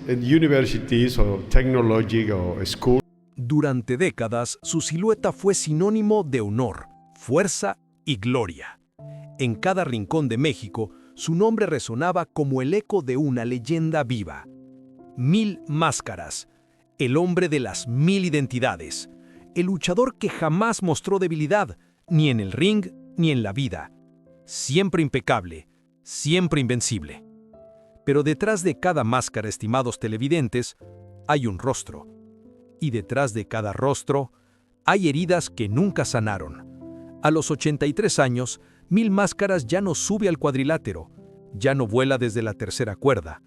in universities or technology or school. Durante décadas, su silueta fue sinónimo de honor, fuerza y gloria. En cada rincón de México, su nombre resonaba como el eco de una leyenda viva. Mil Máscaras, el hombre de las mil identidades, el luchador que jamás mostró debilidad, ni en el ring ni en la vida. Siempre impecable, siempre invencible. Pero detrás de cada máscara, estimados televidentes, hay un rostro. Y detrás de cada rostro, hay heridas que nunca sanaron. A los 83 años, Mil Máscaras ya no sube al cuadrilátero, ya no vuela desde la tercera cuerda.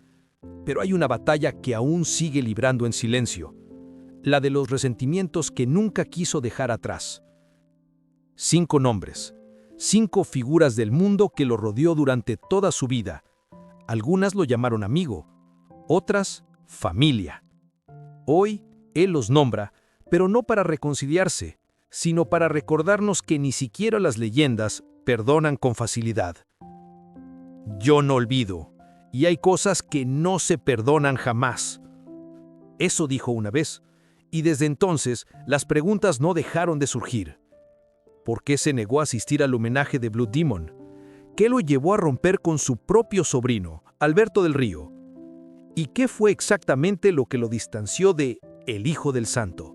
Pero hay una batalla que aún sigue librando en silencio, la de los resentimientos que nunca quiso dejar atrás. 5 nombres, 5 figuras del mundo que lo rodeó durante toda su vida. Algunas lo llamaron amigo, otras familia. Hoy, él los nombra, pero no para reconciliarse, sino para recordarnos que ni siquiera las leyendas perdonan con facilidad. Yo no olvido, y hay cosas que no se perdonan jamás. Eso dijo una vez, y desde entonces las preguntas no dejaron de surgir. ¿Por qué se negó a asistir al homenaje de Blue Demon? ¿Qué lo llevó a romper con su propio sobrino, Alberto del Río? ¿Y qué fue exactamente lo que lo distanció de El Hijo del Santo?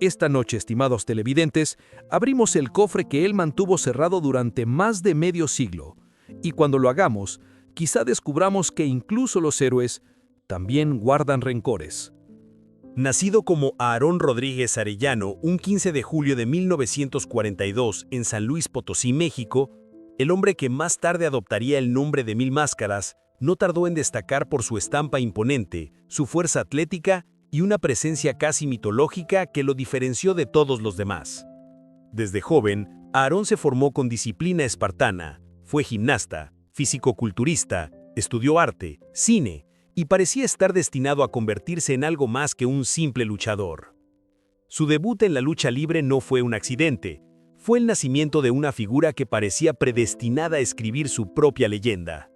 Esta noche, estimados televidentes, abrimos el cofre que él mantuvo cerrado durante más de medio siglo, y cuando lo hagamos, quizá descubramos que incluso los héroes también guardan rencores. Nacido como Aarón Rodríguez Arellano un 15 de julio de 1942 en San Luis Potosí, México, el hombre que más tarde adoptaría el nombre de Mil Máscaras no tardó en destacar por su estampa imponente, su fuerza atlética y una presencia casi mitológica que lo diferenció de todos los demás. Desde joven, Aarón se formó con disciplina espartana, fue gimnasta, fisicoculturista, estudió arte, cine y parecía estar destinado a convertirse en algo más que un simple luchador. Su debut en la lucha libre no fue un accidente, fue el nacimiento de una figura que parecía predestinada a escribir su propia leyenda.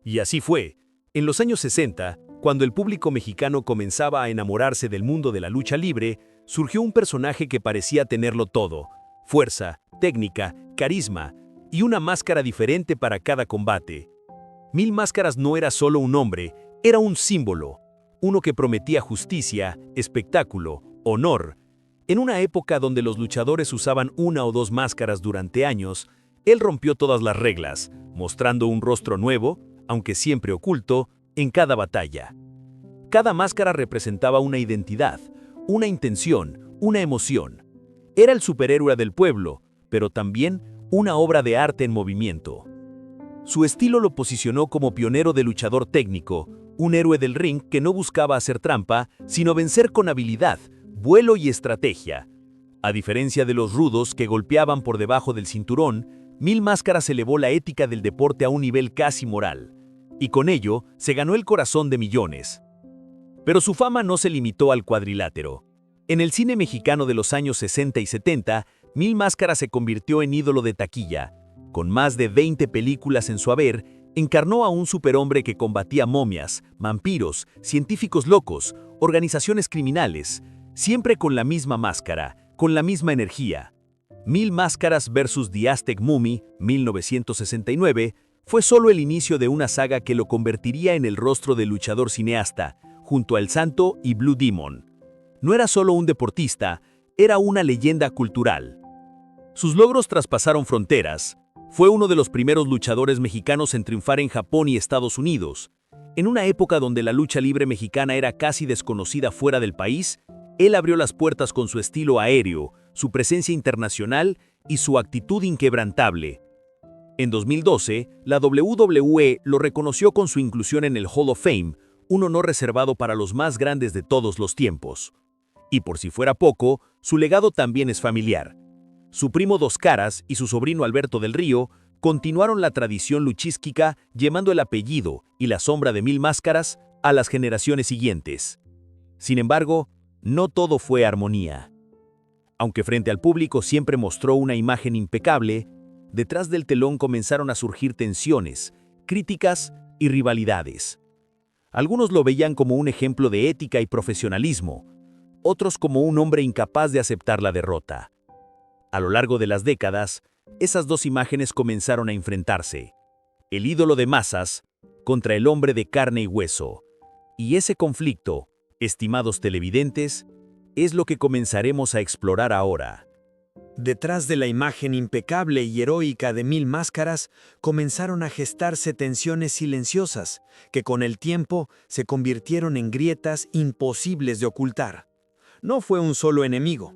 Y así fue. En los años 60, cuando el público mexicano comenzaba a enamorarse del mundo de la lucha libre, surgió un personaje que parecía tenerlo todo: fuerza, técnica, carisma y una máscara diferente para cada combate. Mil Máscaras no era solo un hombre, era un símbolo, uno que prometía justicia, espectáculo, honor. En una época donde los luchadores usaban una o dos máscaras durante años, él rompió todas las reglas, mostrando un rostro nuevo, aunque siempre oculto, en cada batalla. Cada máscara representaba una identidad, una intención, una emoción. Era el superhéroe del pueblo, pero también una obra de arte en movimiento. Su estilo lo posicionó como pionero de luchador técnico, un héroe del ring que no buscaba hacer trampa, sino vencer con habilidad, vuelo y estrategia. A diferencia de los rudos que golpeaban por debajo del cinturón, Mil Máscaras elevó la ética del deporte a un nivel casi moral, y con ello se ganó el corazón de millones. Pero su fama no se limitó al cuadrilátero. En el cine mexicano de los años 60 y 70, Mil Máscaras se convirtió en ídolo de taquilla. Con más de 20 películas en su haber, encarnó a un superhombre que combatía momias, vampiros, científicos locos, organizaciones criminales, siempre con la misma máscara, con la misma energía. Mil Máscaras vs. The Aztec Mummy, 1969, fue solo el inicio de una saga que lo convertiría en el rostro del luchador cineasta, junto a El Santo y Blue Demon. No era solo un deportista, era una leyenda cultural. Sus logros traspasaron fronteras. Fue uno de los primeros luchadores mexicanos en triunfar en Japón y Estados Unidos. En una época donde la lucha libre mexicana era casi desconocida fuera del país, él abrió las puertas con su estilo aéreo, su presencia internacional y su actitud inquebrantable. En 2012, la WWE lo reconoció con su inclusión en el Hall of Fame, un honor reservado para los más grandes de todos los tiempos. Y por si fuera poco, su legado también es familiar. Su primo Dos Caras y su sobrino Alberto del Río continuaron la tradición luchística llevando el apellido y la sombra de Mil Máscaras a las generaciones siguientes. Sin embargo, no todo fue armonía. Aunque frente al público siempre mostró una imagen impecable, detrás del telón comenzaron a surgir tensiones, críticas y rivalidades. Algunos lo veían como un ejemplo de ética y profesionalismo, otros como un hombre incapaz de aceptar la derrota. A lo largo de las décadas, esas dos imágenes comenzaron a enfrentarse. El ídolo de masas contra el hombre de carne y hueso. Y ese conflicto, estimados televidentes, es lo que comenzaremos a explorar ahora. Detrás de la imagen impecable y heroica de Mil Máscaras, comenzaron a gestarse tensiones silenciosas, que con el tiempo se convirtieron en grietas imposibles de ocultar. No fue un solo enemigo,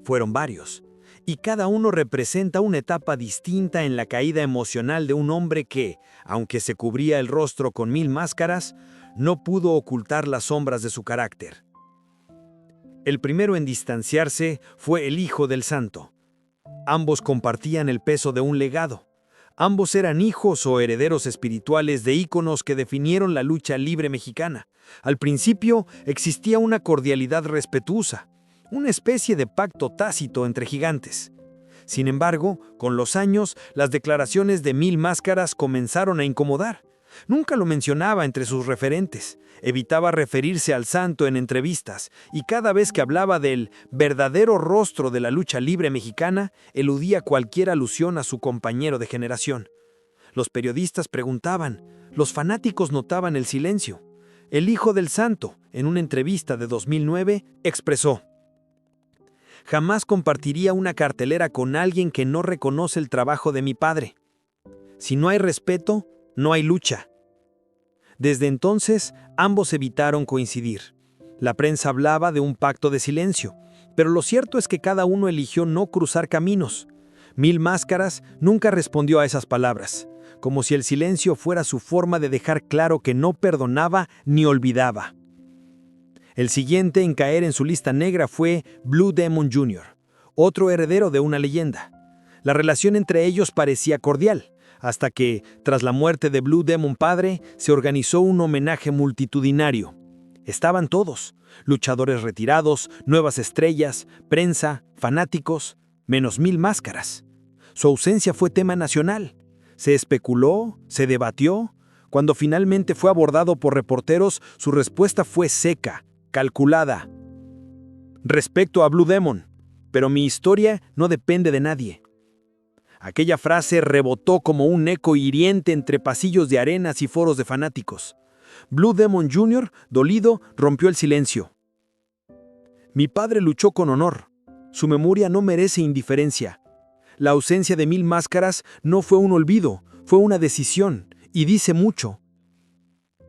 fueron varios, y cada uno representa una etapa distinta en la caída emocional de un hombre que, aunque se cubría el rostro con mil máscaras, no pudo ocultar las sombras de su carácter. El primero en distanciarse fue el Hijo del Santo. Ambos compartían el peso de un legado. Ambos eran hijos o herederos espirituales de íconos que definieron la lucha libre mexicana. Al principio existía una cordialidad respetuosa, una especie de pacto tácito entre gigantes. Sin embargo, con los años, las declaraciones de Mil Máscaras comenzaron a incomodar. Nunca lo mencionaba entre sus referentes, evitaba referirse al santo en entrevistas, y cada vez que hablaba del verdadero rostro de la lucha libre mexicana, eludía cualquier alusión a su compañero de generación. Los periodistas preguntaban, los fanáticos notaban el silencio. El Hijo del Santo, en una entrevista de 2009, expresó: «Jamás compartiría una cartelera con alguien que no reconoce el trabajo de mi padre. Si no hay respeto, no hay lucha». Desde entonces, ambos evitaron coincidir. La prensa hablaba de un pacto de silencio, pero lo cierto es que cada uno eligió no cruzar caminos. Mil Máscaras nunca respondió a esas palabras, como si el silencio fuera su forma de dejar claro que no perdonaba ni olvidaba. El siguiente en caer en su lista negra fue Blue Demon Jr., otro heredero de una leyenda. La relación entre ellos parecía cordial, hasta que, tras la muerte de Blue Demon padre, se organizó un homenaje multitudinario. Estaban todos, luchadores retirados, nuevas estrellas, prensa, fanáticos, menos Mil Máscaras. Su ausencia fue tema nacional. Se especuló, se debatió. Cuando finalmente fue abordado por reporteros, su respuesta fue seca, calculada. «Respecto a Blue Demon, pero mi historia no depende de nadie». Aquella frase rebotó como un eco hiriente entre pasillos de arenas y foros de fanáticos. Blue Demon Jr., dolido, rompió el silencio. «Mi padre luchó con honor. Su memoria no merece indiferencia. La ausencia de Mil Máscaras no fue un olvido, fue una decisión, y dice mucho».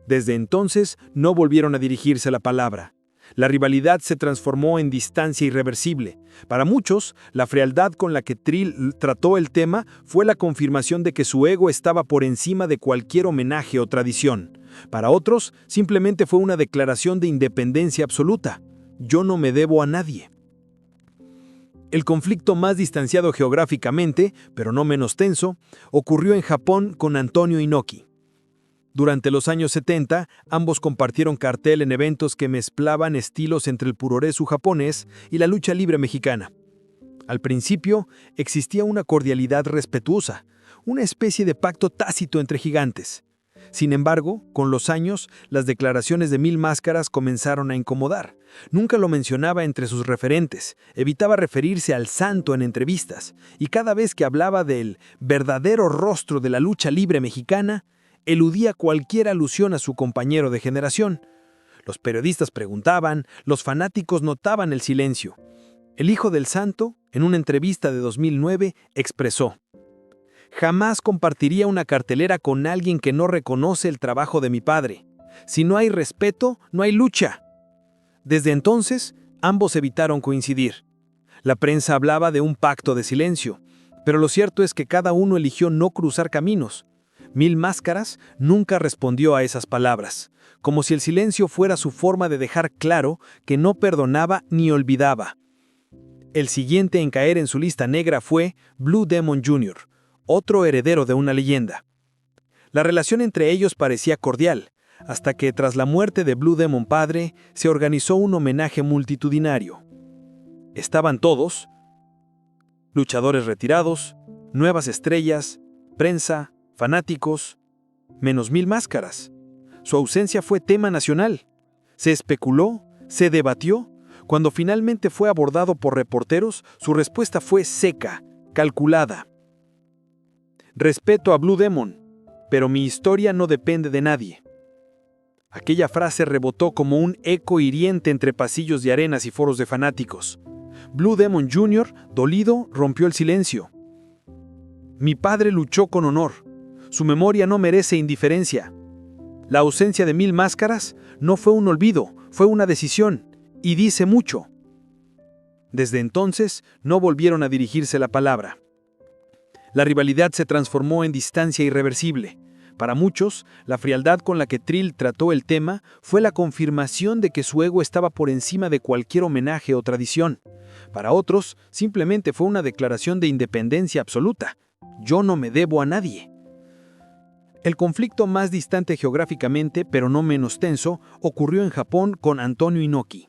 Desde entonces no volvieron a dirigirse la palabra. La rivalidad se transformó en distancia irreversible. Para muchos, la frialdad con la que Trill trató el tema fue la confirmación de que su ego estaba por encima de cualquier homenaje o tradición. Para otros, simplemente fue una declaración de independencia absoluta. Yo no me debo a nadie. El conflicto más distanciado geográficamente, pero no menos tenso, ocurrió en Japón con Antonio Inoki. Durante los años 70, ambos compartieron cartel en eventos que mezclaban estilos entre el puroresu japonés y la lucha libre mexicana. Al principio, existía una cordialidad respetuosa, una especie de pacto tácito entre gigantes. Sin embargo, con los años, las declaraciones de Mil Máscaras comenzaron a incomodar. Nunca lo mencionaba entre sus referentes, evitaba referirse al santo en entrevistas, y cada vez que hablaba del verdadero rostro de la lucha libre mexicana, eludía cualquier alusión a su compañero de generación. Los periodistas preguntaban, los fanáticos notaban el silencio. El Hijo del Santo, en una entrevista de 2009, expresó: «Jamás compartiría una cartelera con alguien que no reconoce el trabajo de mi padre. Si no hay respeto, no hay lucha». Desde entonces, ambos evitaron coincidir. La prensa hablaba de un pacto de silencio, pero lo cierto es que cada uno eligió no cruzar caminos. Mil Máscaras nunca respondió a esas palabras, como si el silencio fuera su forma de dejar claro que no perdonaba ni olvidaba. El siguiente en caer en su lista negra fue Blue Demon Jr., otro heredero de una leyenda. La relación entre ellos parecía cordial, hasta que tras la muerte de Blue Demon padre, se organizó un homenaje multitudinario. Estaban todos, luchadores retirados, nuevas estrellas, prensa, fanáticos, menos Mil Máscaras. su ausencia fue tema nacional. Se especuló, se debatió. Cuando finalmente fue abordado por reporteros, su respuesta fue seca, calculada. Respeto a Blue Demon, pero mi historia no depende de nadie. Aquella frase rebotó como un eco hiriente entre pasillos de arenas y foros de fanáticos. Blue Demon Jr., dolido, rompió el silencio. Mi padre luchó con honor. Su memoria no merece indiferencia. La ausencia de Mil Máscaras no fue un olvido, fue una decisión, y dice mucho. Desde entonces no volvieron a dirigirse la palabra. La rivalidad se transformó en distancia irreversible. Para muchos, la frialdad con la que Thrill trató el tema fue la confirmación de que su ego estaba por encima de cualquier homenaje o tradición. Para otros, simplemente fue una declaración de independencia absoluta. Yo no me debo a nadie. El conflicto más distante geográficamente, pero no menos tenso, ocurrió en Japón con Antonio Inoki.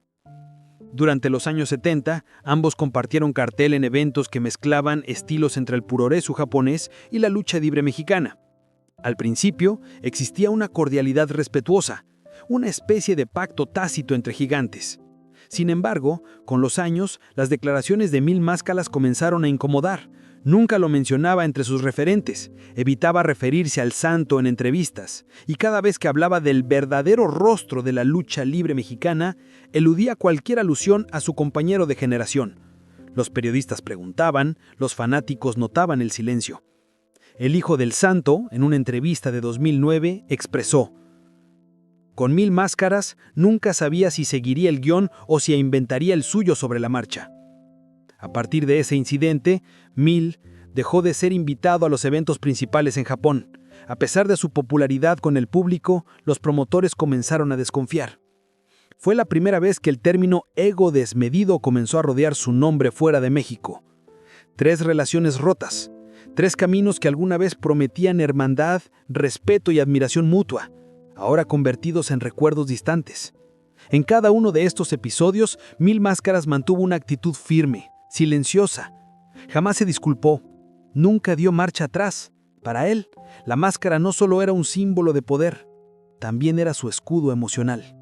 Durante los años 70, ambos compartieron cartel en eventos que mezclaban estilos entre el puroresu japonés y la lucha libre mexicana. Al principio, existía una cordialidad respetuosa, una especie de pacto tácito entre gigantes. Sin embargo, con los años, las declaraciones de Mil Máscaras comenzaron a incomodar. Nunca lo mencionaba entre sus referentes, evitaba referirse al santo en entrevistas, y cada vez que hablaba del verdadero rostro de la lucha libre mexicana, eludía cualquier alusión a su compañero de generación. Los periodistas preguntaban, los fanáticos notaban el silencio. El hijo del santo, en una entrevista de 2009, expresó: con Mil Máscaras nunca sabía si seguiría el guión o si inventaría el suyo sobre la marcha. A partir de ese incidente, Mil dejó de ser invitado a los eventos principales en Japón. A pesar de su popularidad con el público, los promotores comenzaron a desconfiar. Fue la primera vez que el término ego desmedido comenzó a rodear su nombre fuera de México. 3 relaciones rotas, 3 caminos que alguna vez prometían hermandad, respeto y admiración mutua, ahora convertidos en recuerdos distantes. En cada uno de estos episodios, Mil Máscaras mantuvo una actitud firme, silenciosa. Jamás se disculpó, nunca dio marcha atrás. Para él, la máscara no solo era un símbolo de poder, también era su escudo emocional.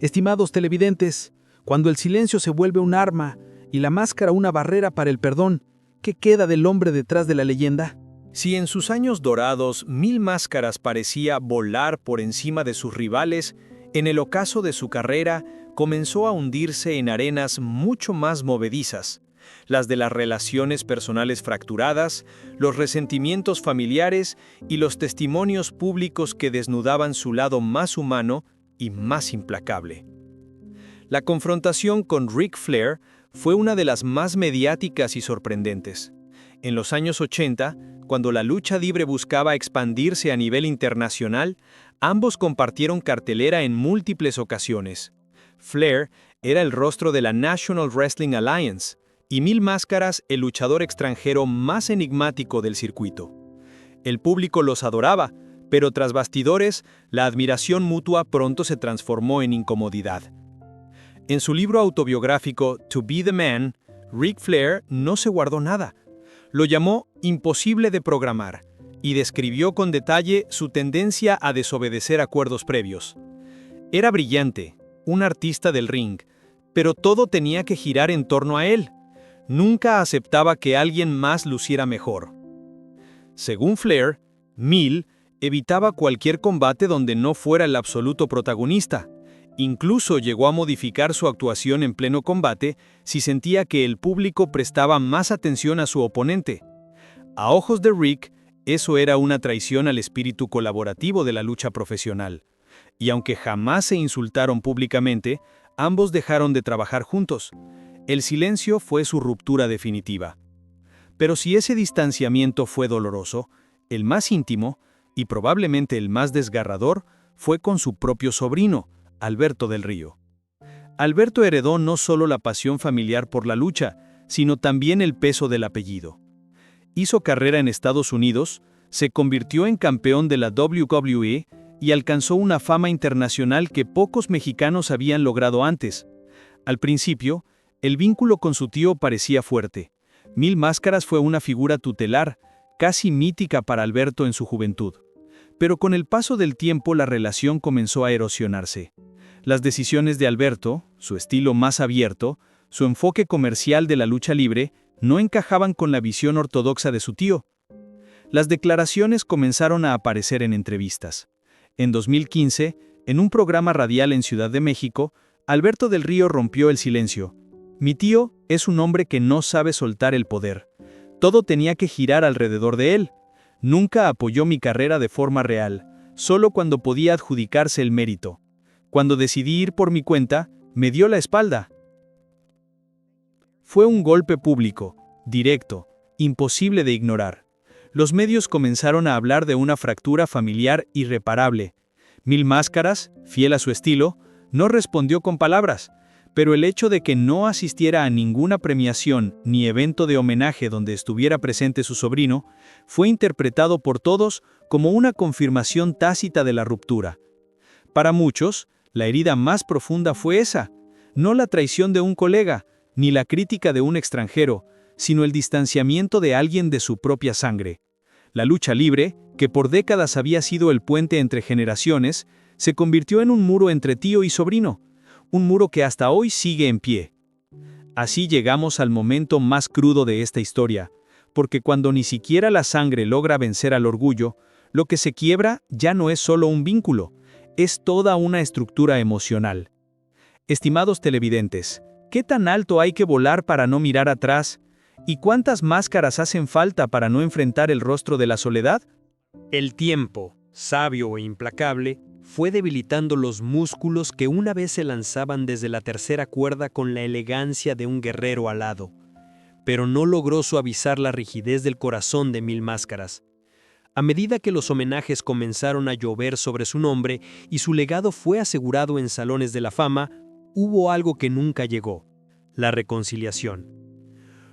Estimados televidentes, cuando el silencio se vuelve un arma y la máscara una barrera para el perdón, ¿qué queda del hombre detrás de la leyenda? Si en sus años dorados Mil Máscaras parecía volar por encima de sus rivales, en el ocaso de su carrera comenzó a hundirse en arenas mucho más movedizas, las de las relaciones personales fracturadas, los resentimientos familiares y los testimonios públicos que desnudaban su lado más humano y más implacable. La confrontación con Ric Flair fue una de las más mediáticas y sorprendentes. En los años 80, cuando la lucha libre buscaba expandirse a nivel internacional, ambos compartieron cartelera en múltiples ocasiones. Flair era el rostro de la National Wrestling Alliance y Mil Máscaras el luchador extranjero más enigmático del circuito. El público los adoraba, pero tras bastidores, la admiración mutua pronto se transformó en incomodidad. En su libro autobiográfico To Be the Man, Ric Flair no se guardó nada. Lo llamó imposible de programar y describió con detalle su tendencia a desobedecer acuerdos previos. Era brillante, un artista del ring, pero todo tenía que girar en torno a él. Nunca aceptaba que alguien más luciera mejor. Según Flair, Mil evitaba cualquier combate donde no fuera el absoluto protagonista. Incluso llegó a modificar su actuación en pleno combate si sentía que el público prestaba más atención a su oponente. A ojos de Ric, eso era una traición al espíritu colaborativo de la lucha profesional. Y aunque jamás se insultaron públicamente, ambos dejaron de trabajar juntos. El silencio fue su ruptura definitiva. Pero si ese distanciamiento fue doloroso, el más íntimo, y probablemente el más desgarrador, fue con su propio sobrino, Alberto del Río. Alberto heredó no solo la pasión familiar por la lucha, sino también el peso del apellido. Hizo carrera en Estados Unidos, se convirtió en campeón de la WWE y alcanzó una fama internacional que pocos mexicanos habían logrado antes. Al principio, el vínculo con su tío parecía fuerte. Mil Máscaras fue una figura tutelar, casi mítica para Alberto en su juventud. Pero con el paso del tiempo la relación comenzó a erosionarse. Las decisiones de Alberto, su estilo más abierto, su enfoque comercial de la lucha libre, no encajaban con la visión ortodoxa de su tío. Las declaraciones comenzaron a aparecer en entrevistas. En 2015, en un programa radial en Ciudad de México, Alberto del Río rompió el silencio. Mi tío es un hombre que no sabe soltar el poder. Todo tenía que girar alrededor de él. Nunca apoyó mi carrera de forma real, solo cuando podía adjudicarse el mérito. Cuando decidí ir por mi cuenta, me dio la espalda. Fue un golpe público, directo, imposible de ignorar. Los medios comenzaron a hablar de una fractura familiar irreparable. Mil Máscaras, fiel a su estilo, no respondió con palabras, pero el hecho de que no asistiera a ninguna premiación ni evento de homenaje donde estuviera presente su sobrino, fue interpretado por todos como una confirmación tácita de la ruptura. Para muchos, la herida más profunda fue esa, no la traición de un colega, ni la crítica de un extranjero, sino el distanciamiento de alguien de su propia sangre. La lucha libre, que por décadas había sido el puente entre generaciones, se convirtió en un muro entre tío y sobrino, un muro que hasta hoy sigue en pie. Así llegamos al momento más crudo de esta historia, porque cuando ni siquiera la sangre logra vencer al orgullo, lo que se quiebra ya no es solo un vínculo, es toda una estructura emocional. Estimados televidentes, ¿qué tan alto hay que volar para no mirar atrás? ¿Y cuántas máscaras hacen falta para no enfrentar el rostro de la soledad? El tiempo, sabio e implacable, fue debilitando los músculos que una vez se lanzaban desde la tercera cuerda con la elegancia de un guerrero alado, pero no logró suavizar la rigidez del corazón de Mil Máscaras. A medida que los homenajes comenzaron a llover sobre su nombre y su legado fue asegurado en salones de la fama, hubo algo que nunca llegó: la reconciliación.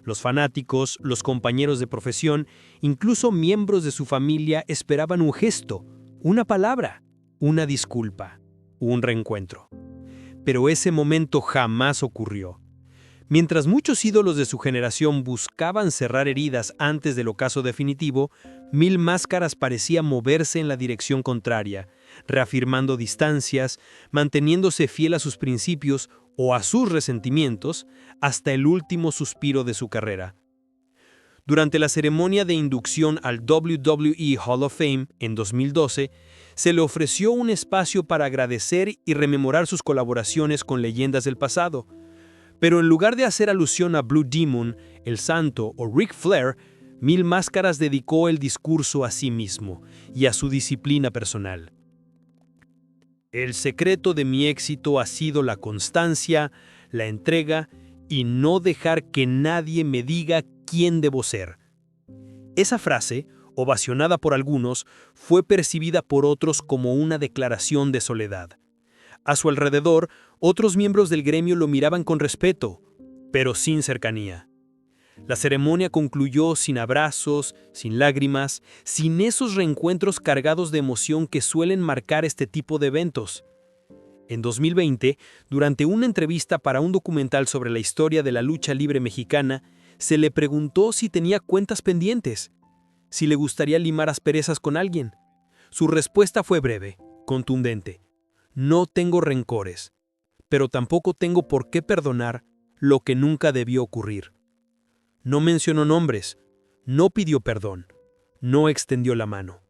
Los fanáticos, los compañeros de profesión, incluso miembros de su familia esperaban un gesto, una palabra, una disculpa, un reencuentro. Pero ese momento jamás ocurrió. Mientras muchos ídolos de su generación buscaban cerrar heridas antes del ocaso definitivo, Mil Máscaras parecía moverse en la dirección contraria, reafirmando distancias, manteniéndose fiel a sus principios o a sus resentimientos hasta el último suspiro de su carrera. Durante la ceremonia de inducción al WWE Hall of Fame en 2012, se le ofreció un espacio para agradecer y rememorar sus colaboraciones con leyendas del pasado. Pero en lugar de hacer alusión a Blue Demon, El Santo o Ric Flair, Mil Máscaras dedicó el discurso a sí mismo y a su disciplina personal. El secreto de mi éxito ha sido la constancia, la entrega y no dejar que nadie me diga quién debo ser. Esa frase, ovacionada por algunos, fue percibida por otros como una declaración de soledad. A su alrededor, otros miembros del gremio lo miraban con respeto, pero sin cercanía. La ceremonia concluyó sin abrazos, sin lágrimas, sin esos reencuentros cargados de emoción que suelen marcar este tipo de eventos. En 2020, durante una entrevista para un documental sobre la historia de la lucha libre mexicana, se le preguntó si tenía cuentas pendientes, si le gustaría limar asperezas con alguien. Su respuesta fue breve, contundente: no tengo rencores, pero tampoco tengo por qué perdonar lo que nunca debió ocurrir. No mencionó nombres, no pidió perdón, no extendió la mano.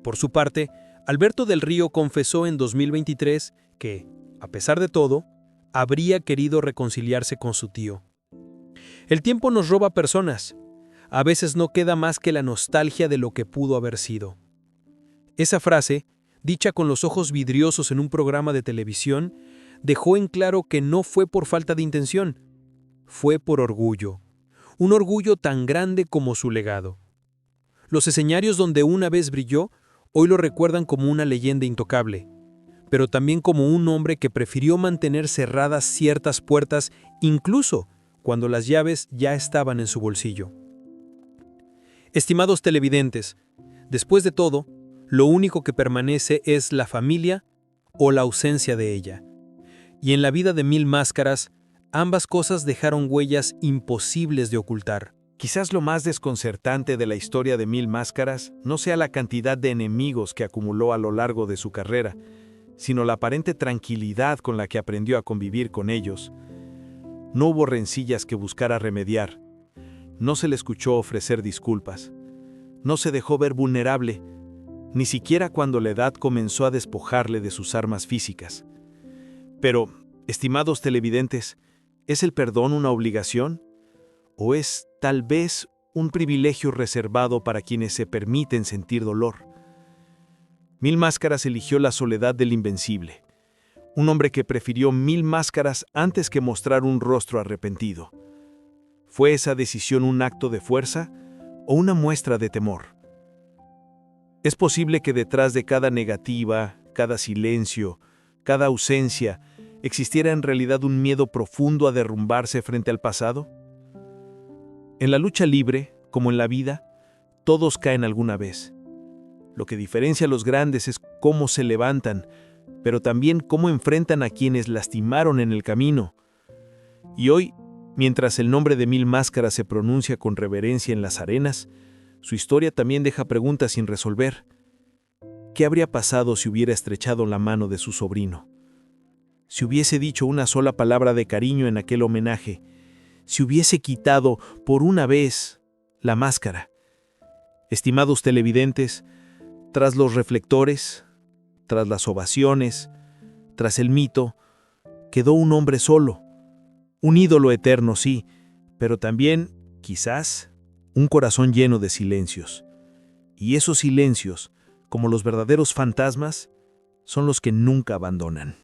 Por su parte, Alberto del Río confesó en 2023 que, a pesar de todo, habría querido reconciliarse con su tío. El tiempo nos roba personas. A veces no queda más que la nostalgia de lo que pudo haber sido. Esa frase, dicha con los ojos vidriosos en un programa de televisión, dejó en claro que no fue por falta de intención, fue por orgullo. Un orgullo tan grande como su legado. Los escenarios donde una vez brilló, hoy lo recuerdan como una leyenda intocable, pero también como un hombre que prefirió mantener cerradas ciertas puertas, incluso cuando las llaves ya estaban en su bolsillo. Estimados televidentes, después de todo, lo único que permanece es la familia o la ausencia de ella. Y en la vida de Mil Máscaras, ambas cosas dejaron huellas imposibles de ocultar. Quizás lo más desconcertante de la historia de Mil Máscaras no sea la cantidad de enemigos que acumuló a lo largo de su carrera, sino la aparente tranquilidad con la que aprendió a convivir con ellos. No hubo rencillas que buscara remediar. No se le escuchó ofrecer disculpas. No se dejó ver vulnerable, ni siquiera cuando la edad comenzó a despojarle de sus armas físicas. Pero, estimados televidentes, ¿es el perdón una obligación? ¿O es, tal vez, un privilegio reservado para quienes se permiten sentir dolor? Mil Máscaras eligió la soledad del invencible. Un hombre que prefirió 1000 máscaras antes que mostrar un rostro arrepentido. ¿Fue esa decisión un acto de fuerza o una muestra de temor? Es posible que detrás de cada negativa, cada silencio, cada ausencia, existiera en realidad un miedo profundo a derrumbarse frente al pasado. En la lucha libre, como en la vida, todos caen alguna vez. Lo que diferencia a los grandes es cómo se levantan, pero también cómo enfrentan a quienes lastimaron en el camino. Y hoy, mientras el nombre de Mil Máscaras se pronuncia con reverencia en las arenas, su historia también deja preguntas sin resolver. ¿Qué habría pasado si hubiera estrechado la mano de su sobrino? Si hubiese dicho una sola palabra de cariño en aquel homenaje, si hubiese quitado por una vez la máscara. Estimados televidentes, tras los reflectores, tras las ovaciones, tras el mito, quedó un hombre solo, un ídolo eterno, sí, pero también, quizás, un corazón lleno de silencios. Y esos silencios, como los verdaderos fantasmas, son los que nunca abandonan.